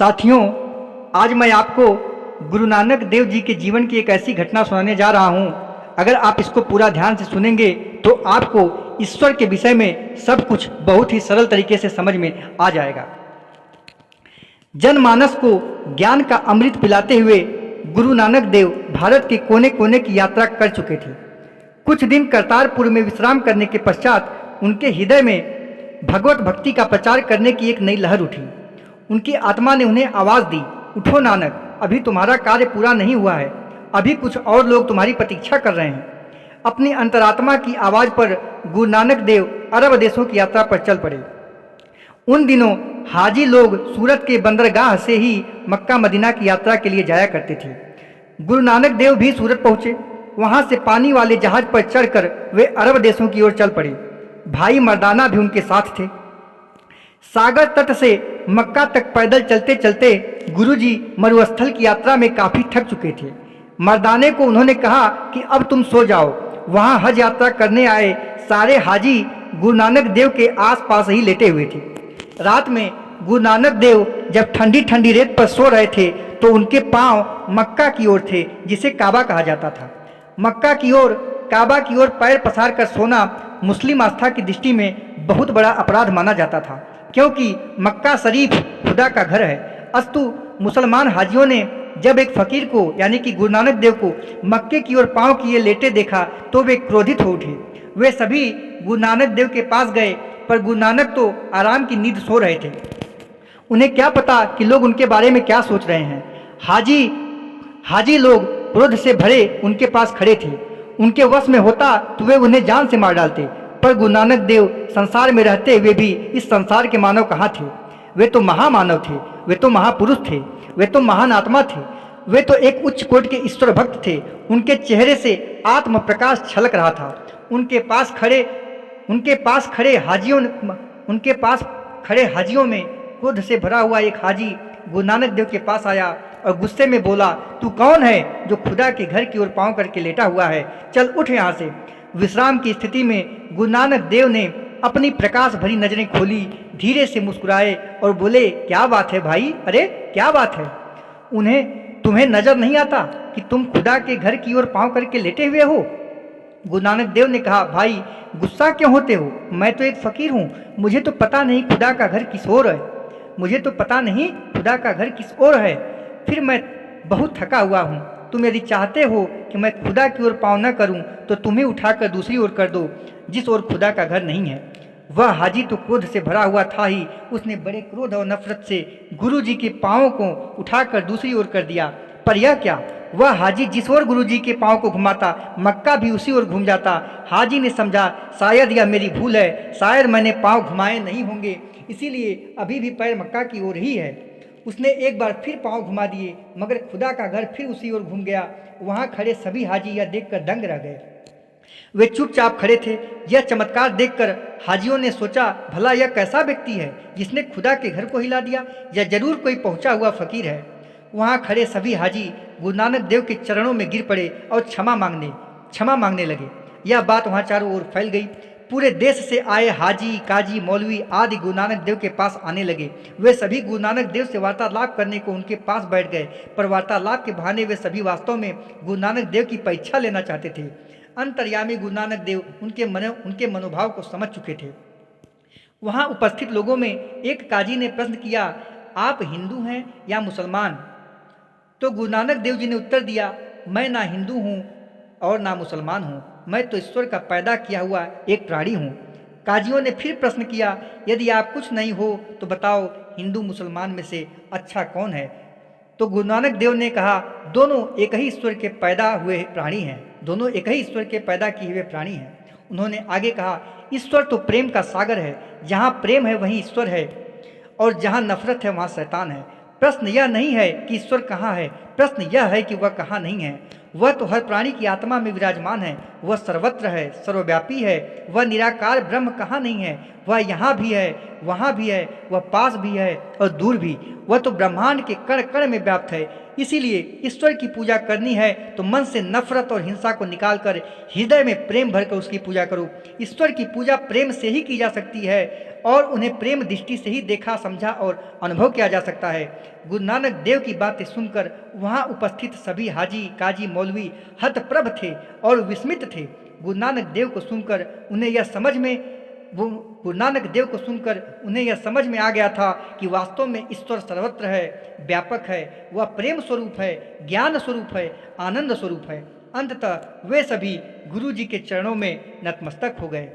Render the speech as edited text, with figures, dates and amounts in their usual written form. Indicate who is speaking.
Speaker 1: साथियों, आज मैं आपको गुरु नानक देव जी के जीवन की एक ऐसी घटना सुनाने जा रहा हूँ। अगर आप इसको पूरा ध्यान से सुनेंगे तो आपको ईश्वर के विषय में सब कुछ बहुत ही सरल तरीके से समझ में आ जाएगा। जनमानस को ज्ञान का अमृत पिलाते हुए गुरु नानक देव भारत के कोने कोने की यात्रा कर चुके थे। कुछ दिन करतारपुर में विश्राम करने के पश्चात उनके हृदय में भगवत भक्ति का प्रचार करने की एक नई लहर उठी। उनकी आत्मा ने उन्हें आवाज़ दी, उठो नानक, अभी तुम्हारा कार्य पूरा नहीं हुआ है, अभी कुछ और लोग तुम्हारी प्रतीक्षा कर रहे हैं। अपनी अंतरात्मा की आवाज़ पर गुरु नानक देव अरब देशों की यात्रा पर चल पड़े। उन दिनों हाजी लोग सूरत के बंदरगाह से ही मक्का मदीना की यात्रा के लिए जाया करते थे। गुरु नानक देव भी सूरत पहुँचे। वहाँ से पानी वाले जहाज पर चढ़कर वे अरब देशों की ओर चल पड़े। भाई मर्दाना भी उनके साथ थे। सागर तट से मक्का तक पैदल चलते चलते गुरुजी मरुस्थल की यात्रा में काफ़ी थक चुके थे। मर्दाने को उन्होंने कहा कि अब तुम सो जाओ। वहाँ हज यात्रा करने आए सारे हाजी गुरु नानक देव के आसपास ही लेटे हुए थे। रात में गुरु नानक देव जब ठंडी ठंडी रेत पर सो रहे थे तो उनके पांव मक्का की ओर थे, जिसे काबा कहा जाता था। मक्का की ओर, काबा की ओर पैर पसार कर सोना मुस्लिम आस्था की दृष्टि में बहुत बड़ा अपराध माना जाता था, क्योंकि मक्का शरीफ खुदा का घर है। अस्तु मुसलमान हाजियों ने जब एक फ़कीर को यानी कि गुरु नानक देव को मक्के की ओर पांव किए लेटे देखा तो वे क्रोधित हो उठे। वे सभी गुरु नानक देव के पास गए, पर गुरु नानक तो आराम की नींद सो रहे थे। उन्हें क्या पता कि लोग उनके बारे में क्या सोच रहे हैं। हाजी लोग क्रोध से भरे उनके पास खड़े थे। उनके वश में होता तो वे उन्हें जान से मार डालते, पर गुरु नानक देव संसार में रहते हुए भी इस संसार के मानव कहाँ थे। वे तो महामानव थे, वे तो महापुरुष थे, वे तो महान आत्मा थे, वे तो एक उच्च कोटि के ईश्वर भक्त थे। उनके चेहरे से आत्म प्रकाश छलक रहा था। उनके पास खड़े हाजियों में क्रोध से भरा हुआ एक हाजी गुरु नानक देव के पास आया और गुस्से में बोला, तू कौन है जो खुदा के घर की ओर पांव करके लेटा हुआ है? चल उठ यहाँ से। विश्राम की स्थिति में गुरु नानक देव ने अपनी प्रकाश भरी नजरें खोली, धीरे से मुस्कुराए और बोले, क्या बात है भाई? अरे क्या बात है? तुम्हें नजर नहीं आता कि तुम खुदा के घर की ओर पांव करके लेटे हुए हो? गुरु नानक देव ने कहा, भाई गुस्सा क्यों होते हो? मैं तो एक फ़कीर हूँ, मुझे तो पता नहीं खुदा का घर किस ओर है। फिर मैं बहुत थका हुआ हूँ। तुम यदि चाहते हो कि मैं खुदा की ओर पाँव न करूँ तो तुम्हें उठाकर दूसरी ओर कर दो, जिस ओर खुदा का घर नहीं है। वह हाजी तो क्रोध से भरा हुआ था ही। उसने बड़े क्रोध और नफरत से गुरु जी के पाँवों को उठाकर दूसरी ओर कर दिया। पर यह क्या, वह हाजी जिस ओर गुरु जी के पाँव को घुमाता, मक्का भी उसी ओर घूम जाता। हाजी ने समझा, शायद यह मेरी भूल है, शायद मैंने पाँव घुमाए नहीं होंगे, इसीलिए अभी भी पैर मक्का की ओर ही है। उसने एक बार फिर पाँव घुमा दिए, मगर खुदा का घर फिर उसी ओर घूम गया। वहाँ खड़े सभी हाजी यह देखकर दंग रह गए। वे चुपचाप खड़े थे। यह चमत्कार देखकर हाजियों ने सोचा, भला यह कैसा व्यक्ति है जिसने खुदा के घर को हिला दिया? यह जरूर कोई पहुंचा हुआ फ़कीर है। वहाँ खड़े सभी हाजी गुरु नानक देव के चरणों में गिर पड़े और क्षमा मांगने लगे। यह बात वहाँ चारों ओर फैल गई। पूरे देश से आए हाजी, काजी, मौलवी आदि गुरु नानक देव के पास आने लगे। वे सभी गुरु नानक देव से वार्तालाप करने को उनके पास बैठ गए, पर वार्तालाप के बहाने वे सभी वास्तव में गुरु नानक देव की परीक्षा लेना चाहते थे। अंतर्यामी गुरु नानक देव उनके मनोभाव को समझ चुके थे। वहाँ उपस्थित लोगों में एक काजी ने प्रश्न किया, आप हिंदू हैं या मुसलमान? तो गुरु नानक देव जी ने उत्तर दिया, मैं ना हिंदू हूँ और ना मुसलमान हूँ, मैं तो ईश्वर का पैदा किया हुआ एक प्राणी हूँ। काजियों ने फिर प्रश्न किया, यदि आप कुछ नहीं हो तो बताओ, हिंदू मुसलमान में से अच्छा कौन है? तो गुरु नानक देव ने कहा, दोनों एक ही ईश्वर के पैदा हुए प्राणी हैं, दोनों एक ही ईश्वर के पैदा किए हुए प्राणी हैं। उन्होंने आगे कहा, ईश्वर तो प्रेम का सागर है, जहाँ प्रेम है वहीं ईश्वर है, और जहाँ नफरत है वहाँ शैतान है। प्रश्न यह नहीं है कि ईश्वर कहाँ है, प्रश्न यह है कि वह कहाँ नहीं है। वह तो हर प्राणी की आत्मा में विराजमान है, वह सर्वत्र है, सर्वव्यापी है। वह निराकार ब्रह्म कहाँ नहीं है? वह यहाँ भी है, वहाँ भी है, वह पास भी है और दूर भी। वह तो ब्रह्मांड के कण कण में व्याप्त है। इसीलिए ईश्वर की पूजा करनी है तो मन से नफरत और हिंसा को निकालकर हृदय में प्रेम भरकर उसकी पूजा करो। ईश्वर की पूजा प्रेम से ही की जा सकती है। और उन्हें प्रेम दृष्टि से ही देखा, समझा और अनुभव किया जा सकता है। गुरु नानक देव की बातें सुनकर वहाँ उपस्थित सभी हाजी, काजी, मौलवी हतप्रभ थे और विस्मित थे। गुरु नानक देव को सुनकर उन्हें यह समझ में आ गया था कि वास्तव में ईश्वर सर्वत्र है, व्यापक है, वह प्रेम स्वरूप है, ज्ञान स्वरूप है, आनंद स्वरूप है। अंततः वे सभी गुरु जी के चरणों में नतमस्तक हो गए।